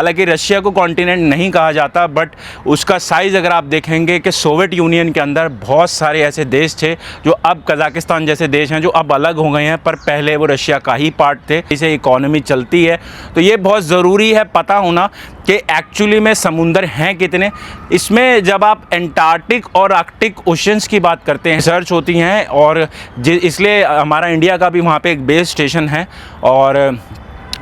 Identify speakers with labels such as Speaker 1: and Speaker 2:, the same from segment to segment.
Speaker 1: हालांकि रशिया को कॉन्टिनेंट नहीं कहा जाता, बट उसका साइज़ अगर आप देखेंगे कि सोवियत यूनियन के अंदर बहुत सारे ऐसे देश थे जो अब कज़ाकिस्तान जैसे देश हैं जो अब अलग हो गए हैं, पर पहले वो रशिया का ही पार्ट थे। इसे इकोनॉमी चलती है, तो ये बहुत ज़रूरी है पता होना कि एक्चुअली में समुंदर हैं कितने। इसमें जब आप एंटार्क्टिक और आर्कटिक ओशंस की बात करते हैं, रिसर्च होती हैं, और इसलिए हमारा इंडिया का भी वहाँ पे एक बेस स्टेशन है, और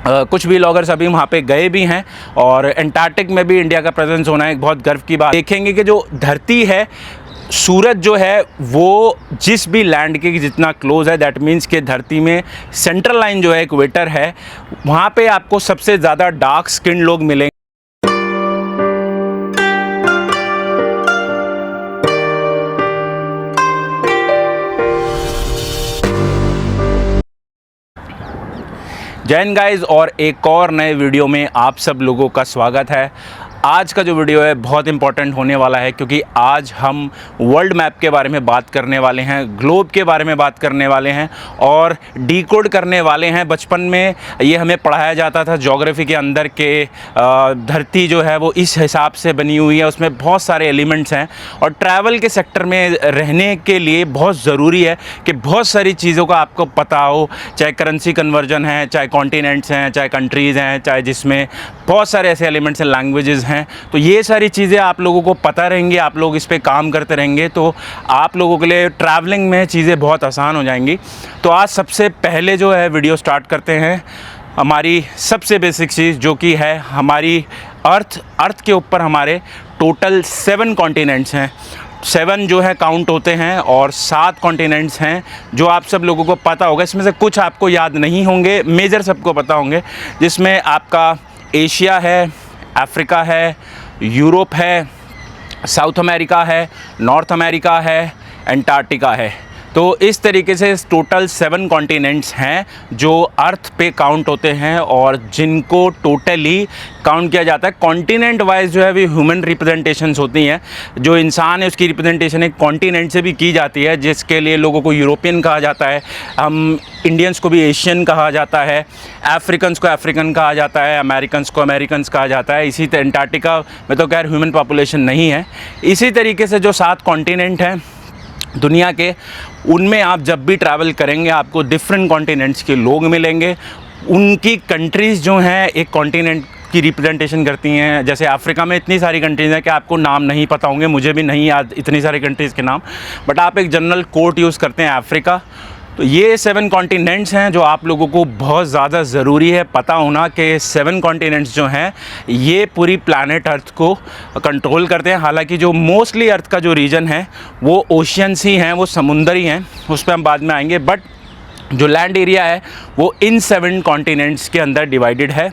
Speaker 1: कुछ भी ब्लॉगर्स अभी वहाँ पे गए भी हैं, और एंटार्क्टिक में भी इंडिया का प्रेजेंस होना एक बहुत गर्व की बात। देखेंगे कि जो धरती है, सूरज जो है वो जिस भी लैंड के जितना क्लोज है, दैट मीन्स कि धरती में सेंट्रल लाइन जो है इक्वेटर है, वहाँ पे आपको सबसे ज़्यादा डार्क स्किन लोग मिलेंगे। जय हिंद गाइस, और एक और नए वीडियो में आप सब लोगों का स्वागत है। आज का जो वीडियो है बहुत इंपॉर्टेंट होने वाला है, क्योंकि आज हम वर्ल्ड मैप के बारे में बात करने वाले हैं, ग्लोब के बारे में बात करने वाले हैं और डिकोड करने वाले हैं। बचपन में ये हमें पढ़ाया जाता था ज्योग्राफी के अंदर के धरती जो है वो इस हिसाब से बनी हुई है, उसमें बहुत सारे एलिमेंट्स हैं, और ट्रैवल के सेक्टर में रहने के लिए बहुत ज़रूरी है कि बहुत सारी चीज़ों का आपको पता हो, चाहे करेंसी कन्वर्जन है, चाहे कॉन्टिनेंट्स हैं, चाहे कंट्रीज़ हैं, चाहे जिसमें बहुत सारे ऐसे एलिमेंट्स हैं, लैंग्वेजेस हैं। तो ये सारी चीज़ें आप लोगों को पता रहेंगी, आप लोग इस पे काम करते रहेंगे तो आप लोगों के लिए ट्रैवलिंग में चीज़ें बहुत आसान हो जाएंगी। तो आज सबसे पहले जो है वीडियो स्टार्ट करते हैं हमारी सबसे बेसिक चीज़, जो कि है हमारी अर्थ के ऊपर हमारे टोटल 7 कॉन्टिनेंट्स हैं। 7 जो है काउंट होते हैं, और 7 कॉन्टिनेंट्स हैं जो आप सब लोगों को पता होगा। इसमें से कुछ आपको याद नहीं होंगे, मेजर सबको पता होंगे, जिसमें आपका एशिया है, अफ्रीका है, यूरोप है, साउथ अमेरिका है, नॉर्थ अमेरिका है, एंटार्क्टिका है। तो इस तरीके से टोटल 7 कॉन्टिनेंट्स हैं जो अर्थ पे काउंट होते हैं और जिनको टोटली काउंट किया जाता है। कॉन्टिनेंट वाइज जो है भी ह्यूमन रिप्रेजेंटेशंस होती हैं, जो इंसान है उसकी रिप्रेजेंटेशन एक कॉन्टिनेंट से भी की जाती है, जिसके लिए लोगों को यूरोपियन कहा जाता है, हम इंडियंस को भी एशियन कहा जाता है, अफ्रीकन्स को अफ्रीकन कहा जाता है, अमेरिकन्स को अमेरिकन्स कहा जाता है। इसी तरह एंटार्क्टिका में तो खैर ह्यूमन पॉपुलेशन नहीं है। इसी तरीके से जो 7 कॉन्टिनेंट हैं दुनिया के, उनमें आप जब भी ट्रैवल करेंगे आपको डिफरेंट कॉन्टिनेंट्स के लोग मिलेंगे। उनकी कंट्रीज़ जो हैं एक कॉन्टिनेंट की रिप्रेजेंटेशन करती हैं। जैसे अफ्रीका में इतनी सारी कंट्रीज़ हैं कि आपको नाम नहीं पता होंगे, मुझे भी नहीं याद इतनी सारी कंट्रीज़ के नाम, बट आप एक जनरल कोड यूज़ करते हैं अफ्रीका। तो ये 7 कॉन्टिनेंट्स हैं जो आप लोगों को बहुत ज़्यादा ज़रूरी है पता होना कि 7 कॉन्टिनेंट्स जो हैं ये पूरी प्लैनेट अर्थ को कंट्रोल करते हैं। हालांकि जो मोस्टली अर्थ का जो रीजन है वो ओशियंस ही हैं, वो समुंदर ही हैं, उस पर हम बाद में आएंगे। बट जो लैंड एरिया है वो इन 7 कॉन्टिनेंट्स के अंदर डिवाइडेड है,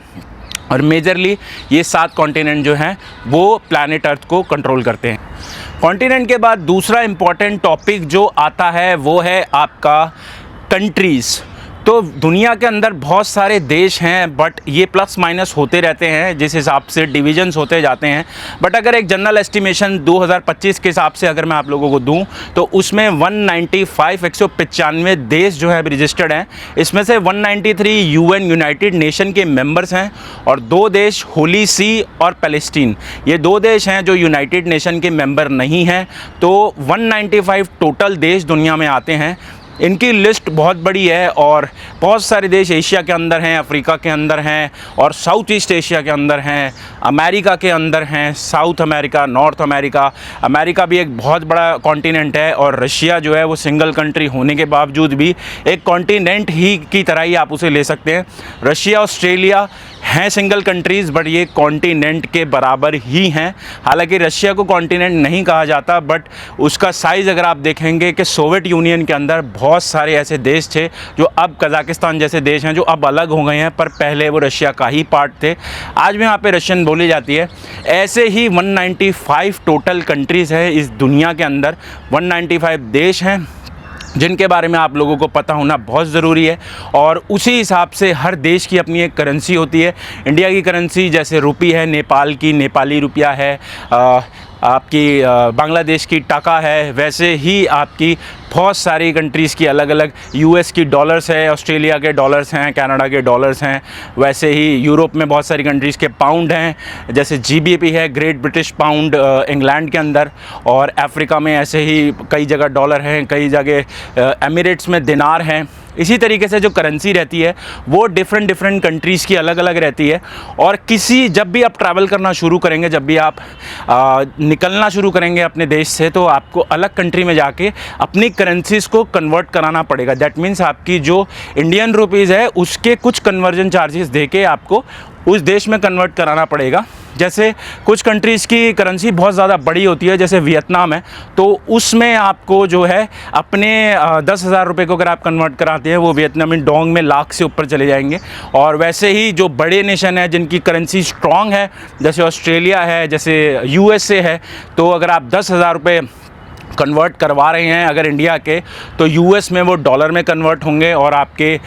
Speaker 1: और मेजरली ये 7 कॉन्टिनेंट जो हैं वो प्लैनेट अर्थ को कंट्रोल करते हैं। कॉन्टिनेंट के बाद दूसरा इम्पॉर्टेंट टॉपिक जो आता है वो है आपका कंट्रीज़। तो दुनिया के अंदर बहुत सारे देश हैं, बट ये प्लस माइनस होते रहते हैं जिस हिसाब से डिविजन्स होते जाते हैं। बट अगर एक जनरल एस्टिमेशन 2025 के हिसाब से अगर मैं आप लोगों को दूं तो उसमें 195 देश जो है रजिस्टर्ड हैं। इसमें से 193 यूएन यूनाइटेड नेशन के मेंबर्स हैं, और 2 देश होली सी और पैलेस्टीन, ये 2 देश हैं जो यूनाइटेड नेशन के मेंबर नहीं हैं। तो 195 टोटल देश दुनिया में आते हैं। इनकी लिस्ट बहुत बड़ी है, और बहुत सारे देश एशिया के अंदर हैं, अफ्रीका के अंदर हैं, और साउथ ईस्ट एशिया के अंदर हैं, अमेरिका के अंदर हैं, south America, north America. America भी एक बहुत बड़ा कॉन्टिनेंट है, और रशिया जो है वो सिंगल कंट्री होने के बावजूद भी एक कॉन्टिनेंट ही की तरह ही आप उसे ले सकते हैं। रशिया, ऑस्ट्रेलिया हैं सिंगल कंट्रीज़, बट ये कॉन्टिनेंट के बराबर ही हैं। हालांकि रशिया को कॉन्टिनेंट नहीं कहा जाता, बट उसका साइज़ अगर आप देखेंगे कि सोवियत यूनियन के अंदर बहुत सारे ऐसे देश थे जो अब कज़ाकिस्तान जैसे देश हैं जो अब अलग हो गए हैं, पर पहले वो रशिया का ही पार्ट थे। आज भी यहाँ पे रशियन बोली जाती है। ऐसे ही 195 टोटल कंट्रीज़ हैं इस दुनिया के अंदर, 195 देश हैं जिनके बारे में आप लोगों को पता होना बहुत ज़रूरी है। और उसी हिसाब से हर देश की अपनी एक करेंसी होती है। इंडिया की करेंसी जैसे रुपी है, नेपाल की नेपाली रुपया है, आपकी बांग्लादेश की टका है, वैसे ही आपकी बहुत सारी कंट्रीज़ की अलग अलग, यूएस की डॉलर्स है, ऑस्ट्रेलिया के डॉलर्स हैं, कनाडा के डॉलर्स हैं, वैसे ही यूरोप में बहुत सारी कंट्रीज़ के पाउंड हैं, जैसे जीबीपी है, ग्रेट ब्रिटिश पाउंड इंग्लैंड के अंदर, और अफ्रीका में ऐसे ही कई जगह डॉलर हैं, कई जगह एमिरेट्स में दिनार हैं। इसी तरीके से जो करेंसी रहती है वो डिफरेंट कंट्रीज़ की अलग अलग रहती है। और जब भी आप ट्रैवल करना शुरू करेंगे, जब भी आप निकलना शुरू करेंगे अपने देश से, तो आपको अलग कंट्री में जाके अपनी करेंसीज़ को कन्वर्ट कराना पड़ेगा। दैट मीन्स आपकी जो इंडियन रुपीज़ है उसके कुछ कन्वर्जन चार्जेस देके आपको उस देश में कन्वर्ट कराना पड़ेगा। जैसे कुछ कंट्रीज़ की करेंसी बहुत ज़्यादा बड़ी होती है, जैसे वियतनाम है, तो उसमें आपको जो है अपने 10,000 रुपये को अगर आप कन्वर्ट कराते हैं, वो वियतनामी डोंग में लाख से ऊपर चले जाएंगे। और वैसे ही जो बड़े नेशन है जिनकी करेंसी स्ट्रॉन्ग है, जैसे ऑस्ट्रेलिया है, जैसे यूएसए है, तो अगर आप 10,000 रुपये कन्वर्ट करवा रहे हैं अगर इंडिया के, तो यूएस में वो डॉलर में कन्वर्ट होंगे, और आपके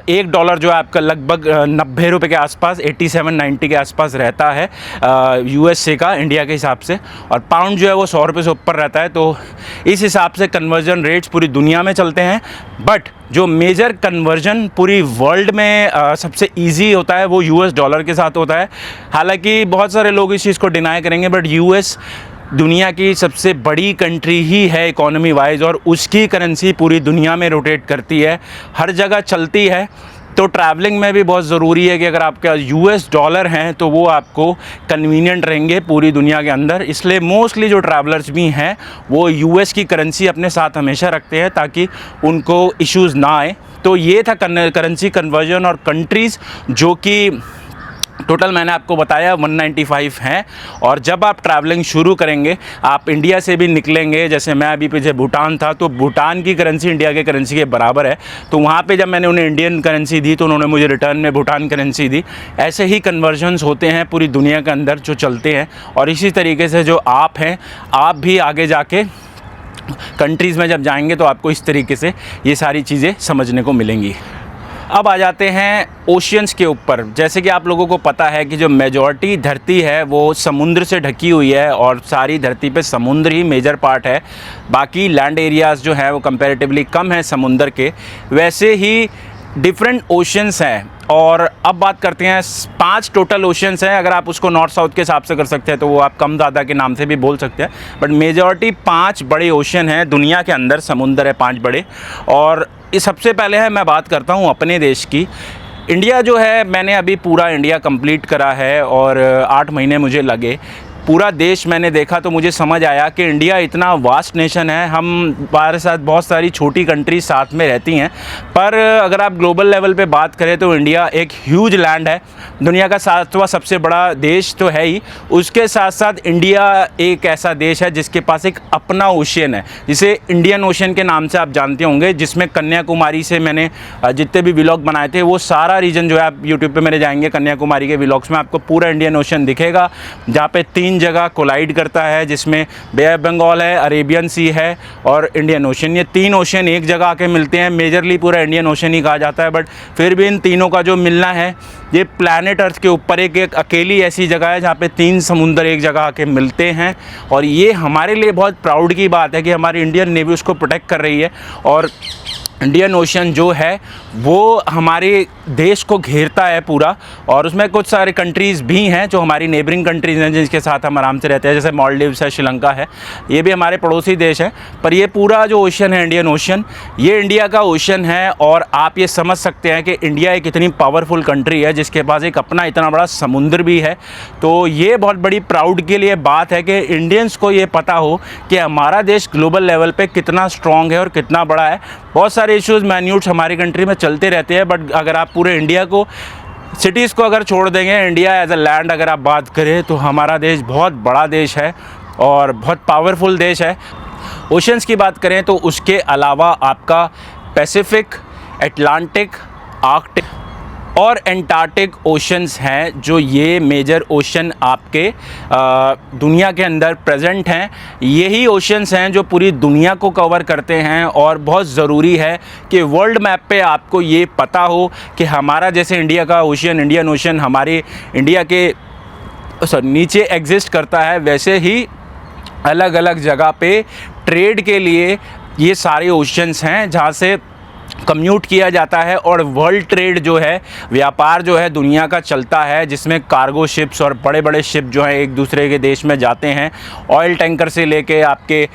Speaker 1: $1 जो है आपका लगभग 90 रुपये के आसपास, 87-90 के आसपास रहता है यूएसए का इंडिया के हिसाब से, और पाउंड जो है वो 100 रुपये से ऊपर रहता है। तो इस हिसाब से कन्वर्जन रेट्स पूरी दुनिया में चलते हैं। बट जो मेजर कन्वर्जन पूरी वर्ल्ड में सबसे ईजी होता है वो यूएस डॉलर के साथ होता है। हालांकि बहुत सारे लोग इस चीज़ को डिनाई करेंगे, बट यूएस दुनिया की सबसे बड़ी कंट्री ही है इकोनॉमी वाइज, और उसकी करेंसी पूरी दुनिया में रोटेट करती है, हर जगह चलती है। तो ट्रैवलिंग में भी बहुत ज़रूरी है कि अगर आपके यूएस डॉलर हैं तो वो आपको कन्वीनियंट रहेंगे पूरी दुनिया के अंदर। इसलिए मोस्टली जो ट्रैवलर्स भी हैं वो यूएस की करेंसी अपने साथ हमेशा रखते हैं ताकि उनको इश्यूज़ ना आए। तो ये था करेंसी कन्वर्जन और कंट्रीज़, जो कि टोटल मैंने आपको बताया 195 हैं। और जब आप ट्रैवलिंग शुरू करेंगे, आप इंडिया से भी निकलेंगे, जैसे मैं अभी पीछे भूटान था, तो भूटान की करेंसी इंडिया के करेंसी के बराबर है। तो वहाँ पे जब मैंने उन्हें इंडियन करेंसी दी तो उन्होंने मुझे रिटर्न में भूटान करेंसी दी। ऐसे ही कन्वर्जन्स होते हैं पूरी दुनिया के अंदर जो चलते हैं। और इसी तरीके से जो आप हैं, आप भी आगे जाके कंट्रीज़ में जब जाएंगे तो आपको इस तरीके से ये सारी चीज़ें समझने को मिलेंगी। अब आ जाते हैं ओशियंस के ऊपर। जैसे कि आप लोगों को पता है कि जो मेजॉरिटी धरती है वो समुद्र से ढकी हुई है, और सारी धरती पे समुद्र ही मेजर पार्ट है। बाकी लैंड एरियाज़ जो है वो कंपैरेटिवली कम है समुद्र के। वैसे ही डिफरेंट ओशियंस हैं। और अब बात करते हैं 5 टोटल ओशियंस हैं। अगर आप उसको नॉर्थ साउथ के हिसाब से कर सकते हैं तो वो आप कम ज़्यादा के नाम से भी बोल सकते हैं, बट मेजॉरिटी 5 बड़े ओशियन हैं दुनिया के अंदर, समुंदर है 5 बड़े। और इस सबसे पहले है मैं बात करता हूँ अपने देश की। इंडिया जो है, मैंने अभी पूरा इंडिया कंप्लीट करा है और 8 महीने मुझे लगे। पूरा देश मैंने देखा तो मुझे समझ आया कि इंडिया इतना वास्ट नेशन है। हम हमारे साथ बहुत सारी छोटी कंट्रीज साथ में रहती हैं, पर अगर आप ग्लोबल लेवल पे बात करें तो इंडिया एक ह्यूज लैंड है, दुनिया का 7वां सबसे बड़ा देश तो है ही। उसके साथ साथ इंडिया एक ऐसा देश है जिसके पास एक अपना ओशियन है, जिसे इंडियन ओशियन के नाम से आप जानते होंगे, जिसमें कन्याकुमारी से मैंने जितने भी व्लॉग बनाए थे वो सारा रीजन जो है, आप यूट्यूब पे मेरे जाएंगे कन्याकुमारी के व्लॉग्स में आपको पूरा इंडियन ओशियन दिखेगा, जहाँ पे 3 जगह कोलाइड करता है, जिसमें बे ऑफ बंगाल है, अरेबियन सी है और इंडियन ओशन। ये 3 ओशन एक जगह आके मिलते हैं। मेजरली पूरा इंडियन ओशन ही कहा जाता है, बट फिर भी इन तीनों का जो मिलना है, ये प्लैनेट अर्थ के ऊपर एक अकेली ऐसी जगह है जहाँ पे 3 समुंदर एक जगह आके मिलते हैं। और ये हमारे लिए बहुत प्राउड की बात है कि हमारी इंडियन नेवी उसको प्रोटेक्ट कर रही है। और इंडियन ओशन जो है वो हमारे देश को घेरता है पूरा, और उसमें कुछ सारे कंट्रीज़ भी हैं जो हमारी नेबरिंग कंट्रीज़ हैं जिनके साथ हम आराम से रहते हैं, जैसे मालदीव्स है, श्रीलंका है, ये भी हमारे पड़ोसी देश हैं। पर ये पूरा जो ओशन है, इंडियन ओशन, ये इंडिया का ओशन है। और आप ये समझ सकते हैं कि इंडिया एक इतनी पावरफुल कंट्री है जिसके पास एक अपना इतना बड़ा समुद्र भी है। तो ये बहुत बड़ी प्राउड के लिए बात है कि इंडियंस को ये पता हो कि हमारा देश ग्लोबल लेवल पर कितना स्ट्रॉन्ग है और कितना बड़ा है। बहुत सारे इश्यूज़ मैन्यूट्स हमारी कंट्री में चलते रहते हैं, बट अगर आप पूरे इंडिया को, सिटीज़ को अगर छोड़ देंगे, इंडिया एज अ लैंड अगर आप बात करें, तो हमारा देश बहुत बड़ा देश है और बहुत पावरफुल देश है। ओशंस की बात करें तो उसके अलावा आपका पैसिफिक, अटलांटिक, आर्कटिक और एंटार्क्टिक ओशंस हैं, जो ये मेजर ओशन आपके दुनिया के अंदर प्रेजेंट हैं। यही ओशंस हैं जो पूरी दुनिया को कवर करते हैं। और बहुत ज़रूरी है कि वर्ल्ड मैप पे आपको ये पता हो कि हमारा जैसे इंडिया का ओशन, इंडियन ओशन हमारे इंडिया के नीचे एग्जिस्ट करता है, वैसे ही अलग अलग जगह पे ट्रेड के लिए ये सारे ओशंस हैं जहाँ से कम्यूट किया जाता है और वर्ल्ड ट्रेड जो है, व्यापार जो है दुनिया का चलता है, जिसमें कार्गो शिप्स और बड़े बड़े शिप जो हैं एक दूसरे के देश में जाते हैं। ऑयल टैंकर से लेके आपके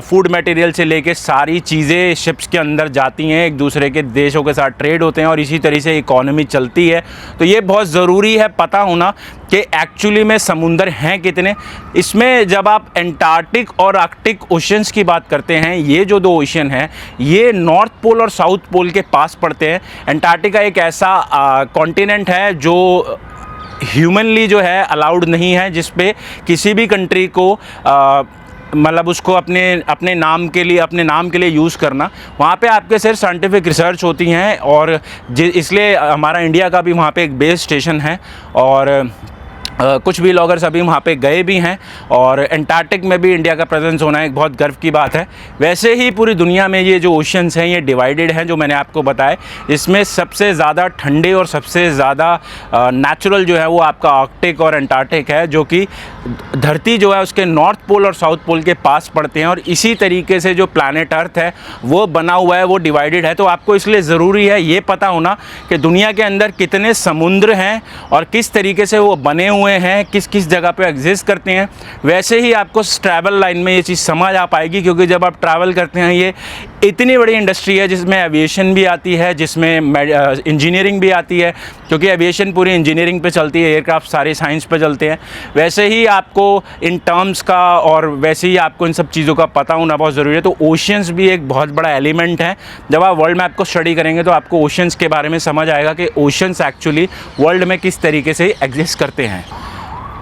Speaker 1: फूड मटेरियल से लेके सारी चीज़ें शिप्स के अंदर जाती हैं, एक दूसरे के देशों के साथ ट्रेड होते हैं और इसी तरह से इकोनॉमी चलती है। तो ये बहुत ज़रूरी है पता होना कि एक्चुअली में समुंदर हैं कितने। इसमें जब आप एंटार्क्टिक और आर्कटिक ओशंस की बात करते हैं, ये जो दो ओशन हैं ये नॉर्थ पोल और साउथ पोल के पास पड़ते हैं। एंटार्क्टिका एक ऐसा कॉन्टिनेंट है जो ह्यूमनली जो है अलाउड नहीं है, जिस पे किसी भी कंट्री को मतलब उसको अपने नाम के लिए यूज़ करना। वहाँ पे आपके सिर्फ साइंटिफिक रिसर्च होती हैं और इसलिए हमारा इंडिया का भी वहाँ पे एक बेस स्टेशन है और कुछ भी व्लॉगर्स अभी वहाँ पे गए भी हैं और एंटार्क्टिक में भी इंडिया का प्रेजेंस होना एक बहुत गर्व की बात है। वैसे ही पूरी दुनिया में ये जो ओशंस हैं ये डिवाइडेड हैं, जो मैंने आपको बताया। इसमें सबसे ज़्यादा ठंडे और सबसे ज़्यादा नेचुरल जो है वो आपका आर्कटिक और एंटार्क्टिक है, जो कि धरती जो है उसके नॉर्थ पोल और साउथ पोल के पास पड़ते हैं। और इसी तरीके से जो प्लैनेट अर्थ है वो बना हुआ है, वो डिवाइडेड है। तो आपको इसलिए ज़रूरी है ये पता होना कि दुनिया के अंदर कितने समुद्र हैं और किस तरीके से वो बने हुए हैं, किस किस जगह पे एग्जिस्ट करते हैं। वैसे ही आपको ट्रैवल लाइन में ये चीज़ समझ आ पाएगी, क्योंकि जब आप ट्रैवल करते हैं ये इतनी बड़ी इंडस्ट्री है जिसमें एविएशन भी आती है, जिसमें इंजीनियरिंग भी आती है, क्योंकि एविएशन पूरी इंजीनियरिंग पे चलती है, एयरक्राफ्ट सारे साइंस पे चलते हैं। वैसे ही आपको इन टर्म्स का और वैसे ही आपको इन सब चीज़ों का पता होना बहुत ज़रूरी है। तो ओशंस भी एक बहुत बड़ा एलिमेंट है। जब आप वर्ल्ड मैप को स्टडी करेंगे तो आपको ओशंस के बारे में समझ आएगा कि ओशंस एक्चुअली वर्ल्ड में किस तरीके से एग्जिस्ट करते हैं।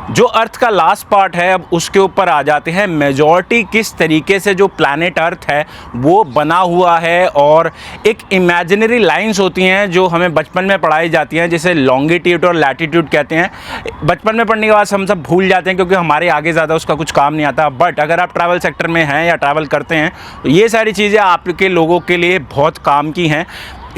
Speaker 1: जो अर्थ का लास्ट पार्ट है अब उसके ऊपर आ जाते हैं। मेजॉरिटी किस तरीके से जो प्लैनेट अर्थ है वो बना हुआ है, और एक इमेजिनरी लाइंस होती हैं जो हमें बचपन में पढ़ाई जाती हैं, जिसे लॉन्गिट्यूड और लैटिट्यूड कहते हैं। बचपन में पढ़ने के बाद हम सब भूल जाते हैं क्योंकि हमारे आगे ज़्यादा उसका कुछ काम नहीं आता। बट अगर आप ट्रैवल सेक्टर में हैं या ट्रैवल करते हैं तो ये सारी चीज़ें आपके लोगों के लिए बहुत काम की हैं।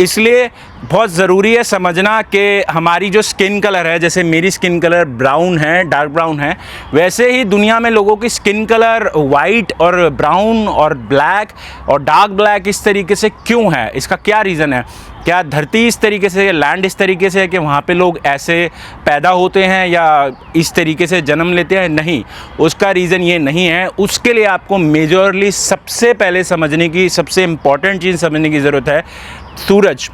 Speaker 1: इसलिए बहुत ज़रूरी है समझना कि हमारी जो स्किन कलर है, जैसे मेरी स्किन कलर ब्राउन है, डार्क ब्राउन है, वैसे ही दुनिया में लोगों की स्किन कलर वाइट और ब्राउन और ब्लैक और डार्क ब्लैक इस तरीके से क्यों है, इसका क्या रीज़न है। क्या धरती इस तरीके से, लैंड इस तरीके से है कि वहाँ पे लोग ऐसे पैदा होते हैं या इस तरीके से जन्म लेते हैं? नहीं, उसका रीज़न ये नहीं है। उसके लिए आपको मेजरली सबसे पहले समझने की, सबसे इम्पॉर्टेंट चीज़ समझने की ज़रूरत है। सूरज,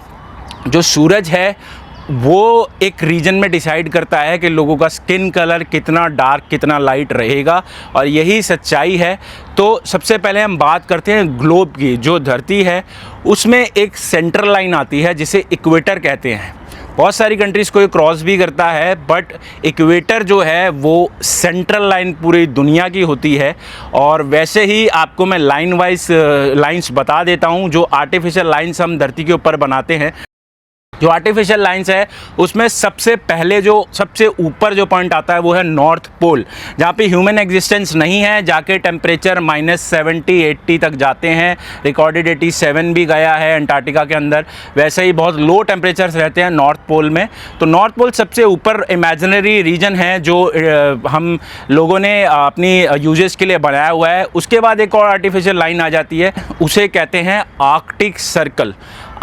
Speaker 1: जो सूरज है वो एक रीजन में डिसाइड करता है कि लोगों का स्किन कलर कितना डार्क कितना लाइट रहेगा, और यही सच्चाई है। तो सबसे पहले हम बात करते हैं ग्लोब की। जो धरती है उसमें एक सेंट्रल लाइन आती है जिसे इक्वेटर कहते हैं। बहुत सारी कंट्रीज़ को ये क्रॉस भी करता है, बट इक्वेटर जो है वो सेंट्रल लाइन पूरी दुनिया की होती है। और वैसे ही आपको मैं लाइन वाइज लाइंस बता देता हूँ। जो आर्टिफिशियल लाइंस हम धरती के ऊपर बनाते हैं, जो आर्टिफिशियल लाइंस है उसमें सबसे पहले जो सबसे ऊपर जो पॉइंट आता है वो है नॉर्थ पोल, जहाँ पे ह्यूमन एग्जिस्टेंस नहीं है। जाके टेम्परेचर -70-80 तक जाते हैं। रिकॉर्डेड 87 भी गया है अंटार्कटिका के अंदर। वैसे ही बहुत लो टेम्परेचर्स रहते हैं नॉर्थ पोल में। तो नॉर्थ पोल सबसे ऊपर इमेजिनरी रीजन है जो हम लोगों ने अपनी यूजेस के लिए बनाया हुआ है। उसके बाद एक और आर्टिफिशियल लाइन आ जाती है, उसे कहते हैं आर्कटिक सर्कल।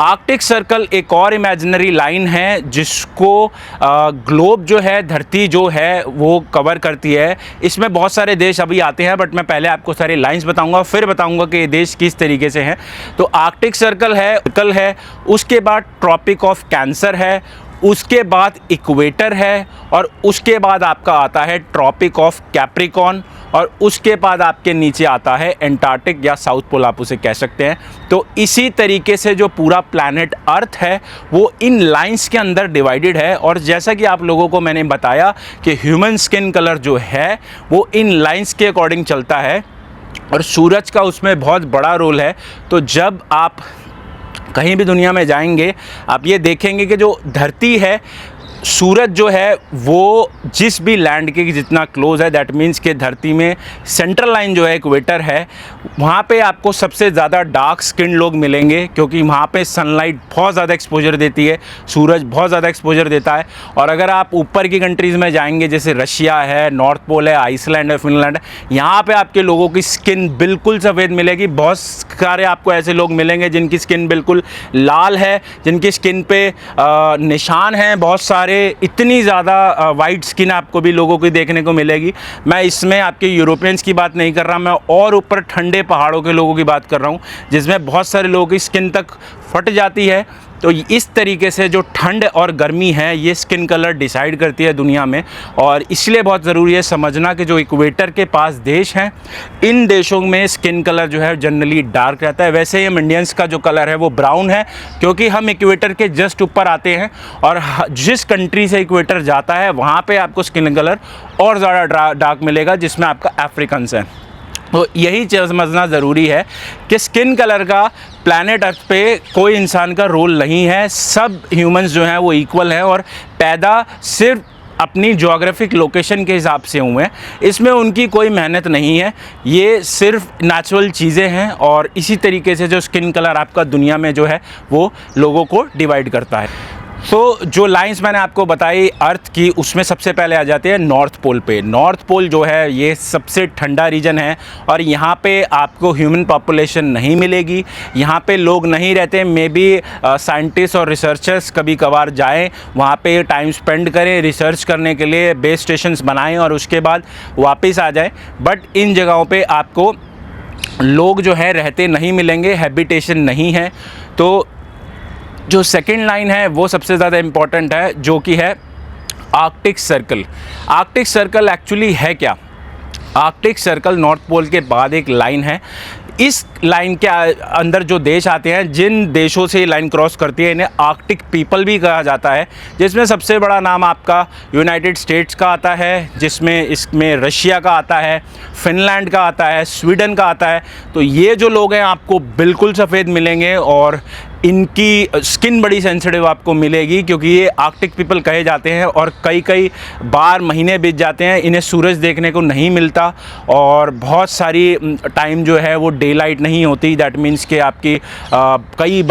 Speaker 1: आर्कटिक सर्कल एक और इमेजिनरी लाइन है जिसको ग्लोब जो है, धरती जो है वो कवर करती है। इसमें बहुत सारे देश अभी आते हैं, बट मैं पहले आपको सारी लाइंस बताऊंगा, फिर बताऊंगा कि ये देश किस तरीके से हैं। तो आर्कटिक सर्कल है, उसके बाद ट्रॉपिक ऑफ कैंसर है, उसके बाद इक्वेटर है, और उसके बाद आपका आता है ट्रॉपिक ऑफ कैप्रिकॉन, और उसके बाद आपके नीचे आता है एंटार्क्टिक या साउथ पोल, आप उसे कह सकते हैं। तो इसी तरीके से जो पूरा प्लैनेट अर्थ है वो इन लाइंस के अंदर डिवाइडेड है। और जैसा कि आप लोगों को मैंने बताया कि ह्यूमन स्किन कलर जो है वो इन लाइंस के अकॉर्डिंग चलता है, और सूरज का उसमें बहुत बड़ा रोल है। तो जब आप कहीं भी दुनिया में जाएंगे आप ये देखेंगे कि जो धरती है सूरज जो है वो जिस भी लैंड के जितना क्लोज है, दैट मीन्स कि धरती में सेंट्रल लाइन जो है इक्वेटर है, वहाँ पे आपको सबसे ज़्यादा डार्क स्किन लोग मिलेंगे, क्योंकि वहाँ पे सनलाइट बहुत ज़्यादा एक्सपोजर देती है, सूरज बहुत ज़्यादा एक्सपोजर देता है। और अगर आप ऊपर की कंट्रीज़ में जाएंगे, जैसे रशिया है, नॉर्थ पोल है, आइसलैंड है, फिनलैंड है, यहाँ पर आपके लोगों की स्किन बिल्कुल सफ़ेद मिलेगी। बहुत सारे आपको ऐसे लोग मिलेंगे जिनकी स्किन बिल्कुल लाल है, जिनकी स्किन पे निशान हैं बहुत सारे। इतनी ज़्यादा वाइट स्किन आपको भी लोगों की देखने को मिलेगी। मैं इसमें आपके यूरोपियंस की बात नहीं कर रहा, मैं और ऊपर ठंडे पहाड़ों के लोगों की बात कर रहा हूँ, जिसमें बहुत सारे लोगों की स्किन तक फट जाती है। तो इस तरीके से जो ठंड और गर्मी है, ये स्किन कलर डिसाइड करती है दुनिया में। और इसलिए बहुत ज़रूरी है समझना कि जो इक्वेटर के पास देश हैं, इन देशों में स्किन कलर जो है जनरली डार्क रहता है। वैसे ही हम इंडियंस का जो कलर है वो ब्राउन है, क्योंकि हम इक्वेटर के जस्ट ऊपर आते हैं, और जिस कंट्री से इक्वेटर जाता है वहाँ पर आपको स्किन कलर और ज़्यादा डार्क मिलेगा, जिसमें आपका अफ्रीकन्स है। तो यही समझना ज़रूरी है कि स्किन कलर का प्लैनेट अर्थ पे कोई इंसान का रोल नहीं है। सब ह्यूमंस जो हैं वो इक्वल हैं और पैदा सिर्फ अपनी ज्योग्राफिक लोकेशन के हिसाब से हुए हैं। इसमें उनकी कोई मेहनत नहीं है, ये सिर्फ नेचुरल चीज़ें हैं। और इसी तरीके से जो स्किन कलर आपका दुनिया में जो है वो लोगों को डिवाइड करता है। तो जो लाइंस मैंने आपको बताई अर्थ की, उसमें सबसे पहले आ जाते हैं नॉर्थ पोल पे। नॉर्थ पोल जो है ये सबसे ठंडा रीजन है, और यहाँ पे आपको ह्यूमन पॉपुलेशन नहीं मिलेगी, यहाँ पे लोग नहीं रहते। मे बी साइंटिस्ट और रिसर्चर्स कभी कभार जाएं, वहाँ पे टाइम स्पेंड करें रिसर्च करने के लिए, बेस स्टेशंस बनाएं और उसके बाद वापस आ जाएं। बट इन जगहों पे आपको लोग जो है रहते नहीं मिलेंगे, हैबिटेशन नहीं है। तो जो सेकंड लाइन है वो सबसे ज़्यादा इम्पॉर्टेंट है, जो कि है Arctic circle. Arctic circle actually है क्या? आर्कटिक सर्कल नॉर्थ पोल के बाद एक लाइन है। इस लाइन के अंदर जो देश आते हैं, जिन देशों से ये लाइन क्रॉस करती है, इन्हें आर्कटिक पीपल भी कहा जाता है, जिसमें सबसे बड़ा नाम आपका यूनाइटेड स्टेट्स का आता है, जिसमें इसमें रशिया का आता है, फिनलैंड का आता है, स्वीडन का आता है। तो ये जो लोग हैं आपको बिल्कुल सफ़ेद मिलेंगे, और इनकी स्किन बड़ी सेंसिटिव आपको मिलेगी, क्योंकि ये आर्कटिक पीपल कहे जाते हैं। और कई बार महीने बीत जाते हैं, इन्हें सूरज देखने को नहीं मिलता, और बहुत सारी टाइम जो है वो डे लाइट नहीं होती। दैट मीन्स कि आपकी कई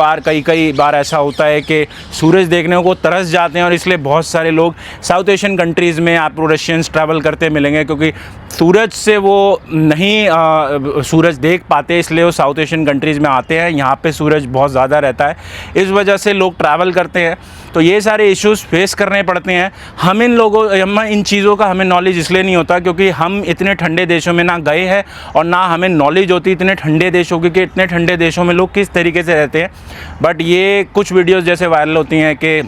Speaker 1: बार ऐसा होता है कि सूरज देखने को तरस जाते हैं, और इसलिए बहुत सारे लोग साउथ एशियन कंट्रीज़ में आपको रशियंस ट्रैवल करते मिलेंगे, क्योंकि सूरज से वो नहीं सूरज देख पाते, इसलिए वो साउथ एशियन कंट्रीज़ में आते हैं। यहाँ पे सूरज बहुत ज़्यादा रहता है, इस वजह से लोग ट्रैवल करते हैं। तो ये सारे इश्यूज़ फेस करने पड़ते हैं। हम इन चीज़ों का हमें नॉलेज इसलिए नहीं होता क्योंकि हम इतने ठंडे देशों में ना गए हैं, और ना हमें नॉलेज होती इतने ठंडे देशों की कि इतने ठंडे देशों में लोग किस तरीके से रहते हैं। बट ये कुछ वीडियोज़ जैसे वायरल होती हैं कि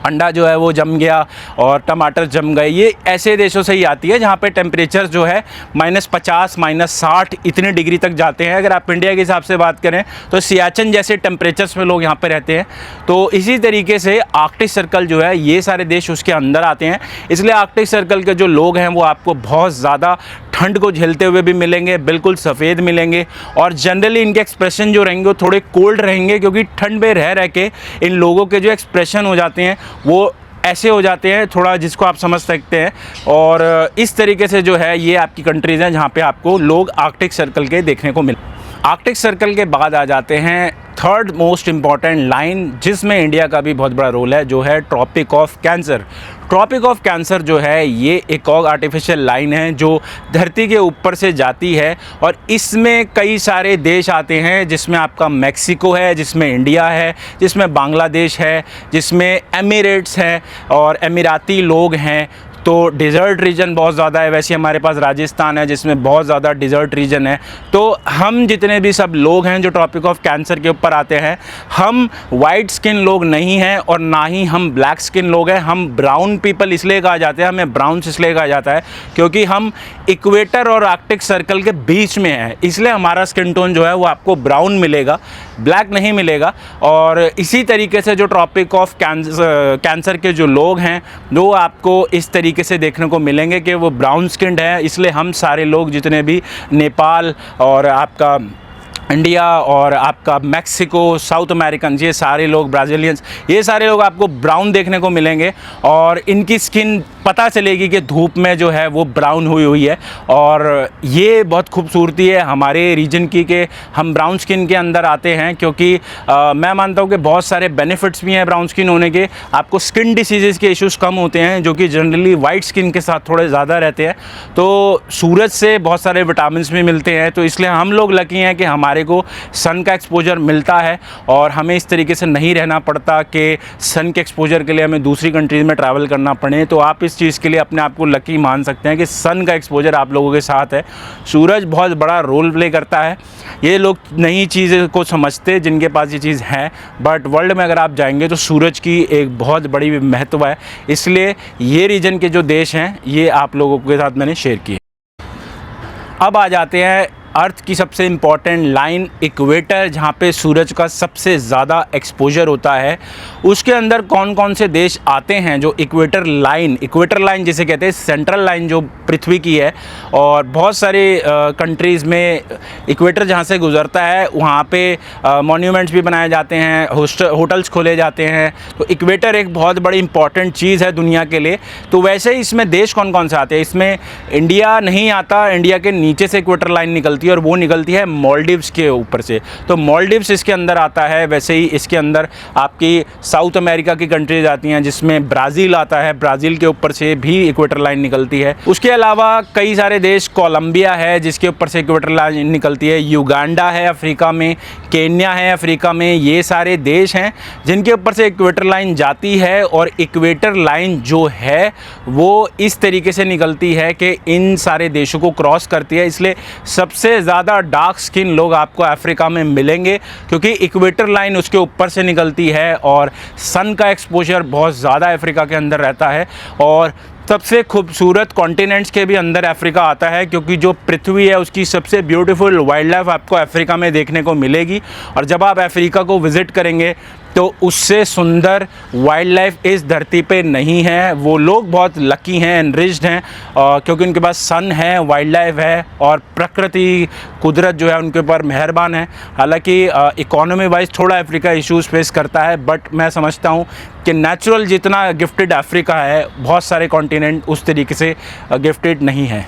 Speaker 1: अंडा जो है वो जम गया और टमाटर जम गए, ये ऐसे देशों से ही आती है जहाँ पे टेम्परेचर जो है -50 -60 इतने डिग्री तक जाते हैं। अगर आप इंडिया के हिसाब से बात करें तो सियाचिन जैसे टेम्परेचर्स में लोग यहाँ पे रहते हैं। तो इसी तरीके से आर्कटिक सर्कल जो है, ये सारे देश उसके अंदर आते हैं। इसलिए आर्कटिक सर्कल के जो लोग हैं वो आपको बहुत ज़्यादा ठंड को झेलते हुए भी मिलेंगे, बिल्कुल सफ़ेद मिलेंगे, और जनरली इनके एक्सप्रेशन जो रहेंगे वो थोड़े कोल्ड रहेंगे, क्योंकि ठंड में रह के इन लोगों के जो एक्सप्रेशन हो जाते हैं वो ऐसे हो जाते हैं थोड़ा, जिसको आप समझ सकते हैं। और इस तरीके से जो है ये आपकी कंट्रीज़ हैं जहाँ पे आपको लोग आर्कटिक सर्कल के देखने को मिले। आर्कटिक सर्कल के बाद आ जाते हैं थर्ड मोस्ट इम्पॉर्टेंट लाइन, जिसमें इंडिया का भी बहुत बड़ा रोल है, जो है tropic of cancer. Tropic of cancer जो है ये एक और आर्टिफिशियल लाइन है जो धरती के ऊपर से जाती है, और इसमें कई सारे देश आते हैं, जिसमें आपका मैक्सिको है, जिसमें इंडिया है, जिसमें बांग्लादेश है, जिसमें एमिरेट्स है और एमिराती लोग हैं। तो डिज़र्ट रीजन बहुत ज़्यादा है। वैसे हमारे पास राजस्थान है जिसमें बहुत ज़्यादा डिज़र्ट रीजन है। तो हम जितने भी सब लोग हैं जो ट्रॉपिक ऑफ कैंसर के ऊपर आते हैं, हम वाइट स्किन लोग नहीं हैं और ना ही हम ब्लैक स्किन लोग हैं। हम ब्राउन पीपल इसलिए कहा जाता है, हमें ब्राउन्स इसलिए कहा जाता है क्योंकि हम इक्वेटर और आर्कटिक सर्कल के बीच में हैं, इसलिए हमारा स्किन टोन जो है वो आपको ब्राउन मिलेगा, ब्लैक नहीं मिलेगा। और इसी तरीके से जो ट्रॉपिक ऑफ कैंसर के जो लोग हैं वो आपको इस तरीके से देखने को मिलेंगे कि वो ब्राउन स्किन्ड है। इसलिए हम सारे लोग जितने भी नेपाल और आपका इंडिया और आपका मैक्सिको, साउथ अमेरिकन, ये सारे लोग, ब्राज़ीलियंस, ये सारे लोग आपको ब्राउन देखने को मिलेंगे और इनकी स्किन पता चलेगी कि धूप में जो है वो ब्राउन हुई हुई है। और ये बहुत खूबसूरती है हमारे रीजन की कि हम ब्राउन स्किन के अंदर आते हैं, क्योंकि मैं मानता हूँ कि बहुत सारे बेनिफिट्स भी हैं ब्राउन स्किन होने के। आपको स्किन डिसीज़ के इश्यूज़ कम होते हैं जो कि जनरली वाइट स्किन के साथ थोड़े ज़्यादा रहते हैं। तो सूरज से बहुत सारे विटामिन्स भी मिलते हैं, तो इसलिए हम लोग लकी हैं कि हमारे को सन का एक्सपोजर मिलता है और हमें इस तरीके से नहीं रहना पड़ता कि सन के एक्सपोजर के लिए हमें दूसरी कंट्रीज़ में ट्रैवल करना पड़े। तो आप इस चीज़ के लिए अपने आप को लकी मान सकते हैं कि सन का एक्सपोजर आप लोगों के साथ है। सूरज बहुत बड़ा रोल प्ले करता है। ये लोग नई चीज़ें को समझते जिनके पास ये चीज़ है, बट वर्ल्ड में अगर आप जाएंगे तो सूरज की एक बहुत बड़ी महत्व है। इसलिए ये रीजन के जो देश हैं ये आप लोगों के साथ मैंने शेयर किए। अब आ जाते हैं अर्थ की सबसे इम्पॉर्टेंट लाइन, इक्वेटर, जहाँ पे सूरज का सबसे ज़्यादा एक्सपोजर होता है। उसके अंदर कौन कौन से देश आते हैं जो इक्वेटर लाइन जिसे कहते हैं सेंट्रल लाइन जो पृथ्वी की है, और बहुत सारे कंट्रीज़ में इक्वेटर जहाँ से गुज़रता है वहाँ पे मॉन्यूमेंट्स भी बनाए जाते हैं, होटल्स खोले जाते हैं। तो इक्वेटर एक बहुत बड़ी इंपॉर्टेंट चीज़ है दुनिया के लिए। तो वैसे ही इसमें देश कौन कौन से आते हैं, इसमें इंडिया नहीं आता। इंडिया के नीचे से इक्वेटर लाइन निकलती है और वो निकलती है मालदीव्स के ऊपर से, तो मालदीव्स इसके अंदर आता है। वैसे ही इसके अंदर आपकी साउथ अमेरिका की कंट्रीज आती हैं जिसमें ब्राज़ील आता है, ब्राज़ील के ऊपर से भी इक्वेटर लाइन निकलती है। उसके अलावा कई सारे देश, कोलंबिया है जिसके ऊपर से इक्वेटर लाइन निकलती है, युगांडा है अफ्रीका में, केन्या है अफ्रीका में। ये सारे देश हैं जिनके ऊपर से इक्वेटर लाइन जाती है। और इक्वेटर लाइन जो है वो इस तरीके से निकलती है कि इन सारे देशों को क्रॉस करती है। इसलिए सबसे ज़्यादा डार्क स्किन लोग आपको अफ्रीका में मिलेंगे, क्योंकि इक्वेटर लाइन उसके ऊपर से निकलती है और सन का एक्सपोजर बहुत ज़्यादा अफ्रीका के अंदर रहता है। और सबसे खूबसूरत कॉन्टिनेंट्स के भी अंदर अफ्रीका आता है, क्योंकि जो पृथ्वी है उसकी सबसे ब्यूटीफुल वाइल्ड लाइफ आपको अफ्रीका में देखने को मिलेगी। और जब आप अफ्रीका को विज़िट करेंगे तो उससे सुंदर वाइल्ड लाइफ इस धरती पे नहीं है। वो लोग बहुत लकी हैं, एनरिच्ड हैं, क्योंकि उनके पास सन है, वाइल्ड लाइफ है और प्रकृति, कुदरत जो है उनके ऊपर मेहरबान है। हालांकि इकोनॉमी वाइज थोड़ा अफ्रीका इश्यूज़ फेस करता है, बट मैं समझता हूँ कि नेचुरल जितना गिफ्टेड अफ्रीका है, बहुत सारे कॉन्टिनेंट उस तरीके से गिफ्टेड नहीं है।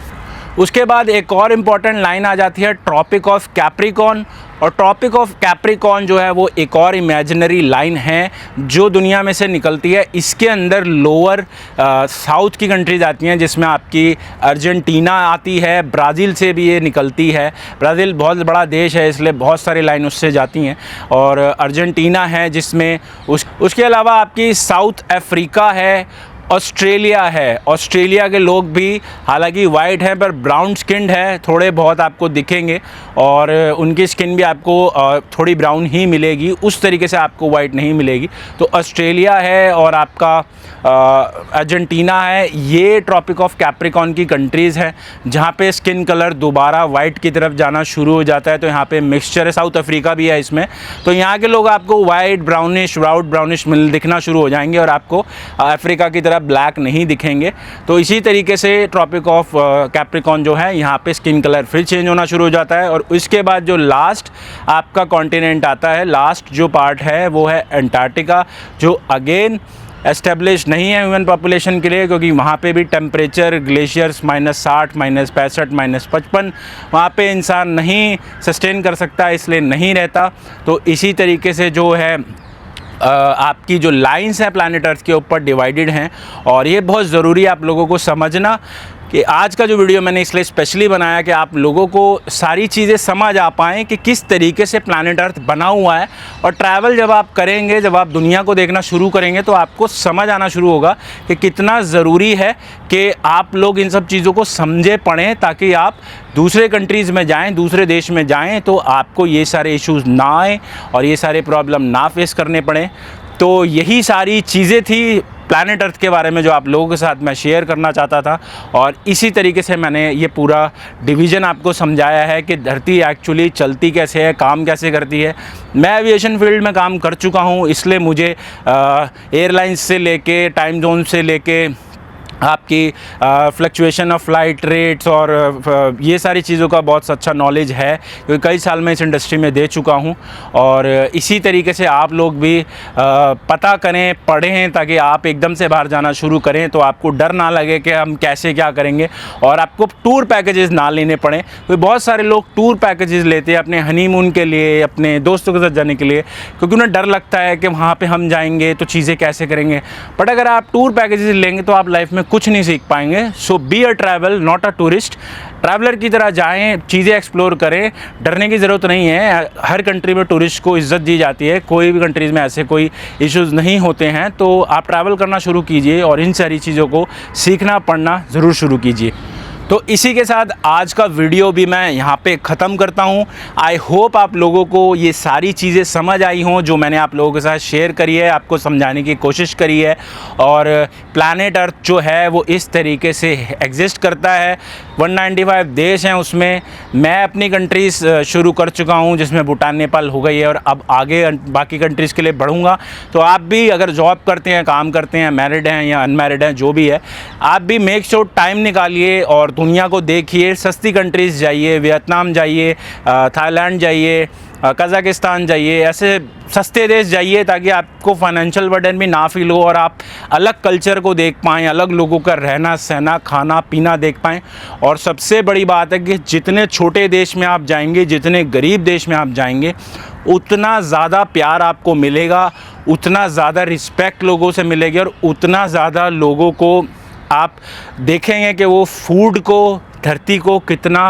Speaker 1: उसके बाद एक और इम्पॉर्टेंट लाइन आ जाती है ट्रॉपिक ऑफ कैप्रिकॉर्न। और ट्रॉपिक ऑफ कैप्रिकॉर्न जो है वो एक और इमेजिनरी लाइन है जो दुनिया में से निकलती है। इसके अंदर लोअर साउथ की कंट्रीज आती हैं, जिसमें आपकी अर्जेंटीना आती है, ब्राज़ील से भी ये निकलती है। ब्राज़ील बहुत बड़ा देश है इसलिए बहुत सारी लाइन उससे जाती हैं। और अर्जेंटीना है जिसमें उसके अलावा आपकी साउथ अफ्रीका है, ऑस्ट्रेलिया है। ऑस्ट्रेलिया के लोग भी हालांकि वाइट हैं पर ब्राउन स्किन्ड है, थोड़े बहुत आपको दिखेंगे और उनकी स्किन भी आपको थोड़ी ब्राउन ही मिलेगी, उस तरीके से आपको वाइट नहीं मिलेगी। तो ऑस्ट्रेलिया है और आपका अर्जेंटीना है, ये ट्रॉपिक ऑफ कैप्रिकॉर्न की कंट्रीज़ हैं जहाँ पे स्किन कलर दोबारा वाइट की तरफ जाना शुरू हो जाता है। तो यहाँ पे मिक्सचर है, साउथ अफ्रीका भी है इसमें। तो यहाँ के लोग आपको वाइट ब्राउनिश दिखना शुरू हो जाएंगे और आपको अफ्रीका की तरफ ब्लैक नहीं दिखेंगे। तो इसी तरीके से ट्रॉपिक ऑफ कैप्रिकॉर्न जो है यहाँ पे स्किन कलर फिर चेंज होना शुरू हो जाता है। और उसके बाद जो लास्ट आपका कॉन्टिनेंट आता है, लास्ट जो पार्ट है वो है अंटार्कटिका, जो अगेन एस्टेब्लिश नहीं है ह्यूमन पॉपुलेशन के लिए, क्योंकि वहाँ पे भी टेम्परेचर ग्लेशियर्स -60, -65, -55, वहाँ पे इंसान नहीं सस्टेन कर सकता, इसलिए नहीं रहता। तो इसी तरीके से जो है आपकी जो लाइंस हैं प्लैनेट अर्थ के ऊपर डिवाइडेड हैं। और ये बहुत ज़रूरी है आप लोगों को समझना कि आज का जो वीडियो मैंने इसलिए स्पेशली बनाया कि आप लोगों को सारी चीज़ें समझ आ पाएँ कि किस तरीके से प्लैनेट अर्थ बना हुआ है। और ट्रैवल जब आप करेंगे, जब आप दुनिया को देखना शुरू करेंगे, तो आपको समझ आना शुरू होगा कि कितना ज़रूरी है कि आप लोग इन सब चीज़ों को समझे पढ़ें, ताकि आप दूसरे कंट्रीज़ में जाएं, दूसरे देश में जाएं तो आपको ये सारे इश्यूज़ ना आए और ये सारे प्रॉब्लम ना फेस करने पड़ें। तो यही सारी चीज़ें थी प्लैनेट अर्थ के बारे में जो आप लोगों के साथ मैं शेयर करना चाहता था। और इसी तरीके से मैंने ये पूरा डिवीज़न आपको समझाया है कि धरती एक्चुअली चलती कैसे है, काम कैसे करती है। मैं एविएशन फील्ड में काम कर चुका हूँ, इसलिए मुझे एयरलाइंस से लेके, टाइम जोन से लेके आपकी फ्लक्चुएशन ऑफ फ्लाइट रेट्स और ये सारी चीज़ों का बहुत अच्छा नॉलेज है, क्योंकि कई साल मैं इस इंडस्ट्री में दे चुका हूँ। और इसी तरीके से आप लोग भी पता करें, पढ़ें, ताकि आप एकदम से बाहर जाना शुरू करें तो आपको डर ना लगे कि हम कैसे क्या करेंगे, और आपको टूर पैकेजेस ना लेने पड़ें। तो बहुत सारे लोग टूर पैकेजेस लेते हैं अपने हनीमून के लिए, अपने दोस्तों के साथ जाने के लिए, क्योंकि उन्हें डर लगता है कि वहाँ पे हम जाएंगे तो चीज़ें कैसे करेंगे। बट अगर आप टूर पैकेजेस लेंगे तो आप लाइफ में कुछ नहीं सीख पाएंगे। So be a traveller not a tourist. Traveller की तरह जाएं, चीज़ें एक्सप्लोर करें, डरने की ज़रूरत नहीं है। हर कंट्री में टूरिस्ट को इज़्ज़त दी जाती है, कोई भी कंट्रीज़ में ऐसे कोई इश्यूज़ नहीं होते हैं। तो आप ट्रैवल करना शुरू कीजिए और इन सारी चीज़ों को सीखना पढ़ना ज़रूर शुरू कीजिए। तो इसी के साथ आज का वीडियो भी मैं यहाँ पे ख़त्म करता हूँ। आई होप आप लोगों को ये सारी चीज़ें समझ आई हों जो मैंने आप लोगों के साथ शेयर करी है, आपको समझाने की कोशिश करी है। और प्लैनेट अर्थ जो है वो इस तरीके से एग्जिस्ट करता है। 195 देश हैं, उसमें मैं अपनी कंट्रीज़ शुरू कर चुका हूँ, जिसमें भूटान नेपाल हो गई है, और अब आगे बाकी कंट्रीज़ के लिए बढ़ूँगा। तो आप भी अगर जॉब करते हैं, काम करते हैं, मैरिड हैं या अनमैरिड हैं, जो भी है, आप भी मेक श्योर टाइम निकालिए और दुनिया को देखिए। सस्ती कंट्रीज़ जाइए, वियतनाम जाइए, थाईलैंड जाइए, कज़ाकिस्तान जाइए, ऐसे सस्ते देश जाइए, ताकि आपको फाइनेंशियल बर्डन भी ना फील हो और आप अलग कल्चर को देख पाएँ, अलग लोगों का रहना सहना खाना पीना देख पाएँ। और सबसे बड़ी बात है कि जितने छोटे देश में आप जाएंगे, जितने गरीब देश में आप जाएंगे, उतना ज़्यादा प्यार आपको मिलेगा, उतना ज़्यादा रिस्पेक्ट लोगों से मिलेगी, और उतना ज़्यादा लोगों को आप देखेंगे कि वो फूड को, धरती को कितना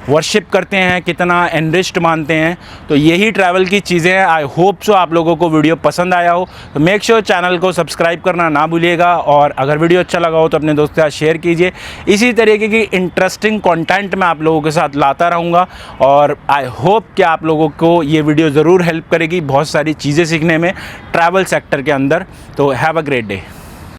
Speaker 1: वर्शिप करते हैं, कितना एनरिच्ड मानते हैं। तो यही ट्रैवल की चीज़ें हैं। आई होप सो आप लोगों को वीडियो पसंद आया हो। तो मेक श्योर चैनल को सब्सक्राइब करना ना भूलिएगा, और अगर वीडियो अच्छा लगा हो तो अपने दोस्तों के साथ शेयर कीजिए। इसी तरीके की इंटरेस्टिंग कंटेंट मैं आप लोगों के साथ लाता रहूँगा, और आई होप कि आप लोगों को ये वीडियो ज़रूर हेल्प करेगी बहुत सारी चीज़ें सीखने में ट्रैवल सेक्टर के अंदर। तो हैव अ ग्रेट डे।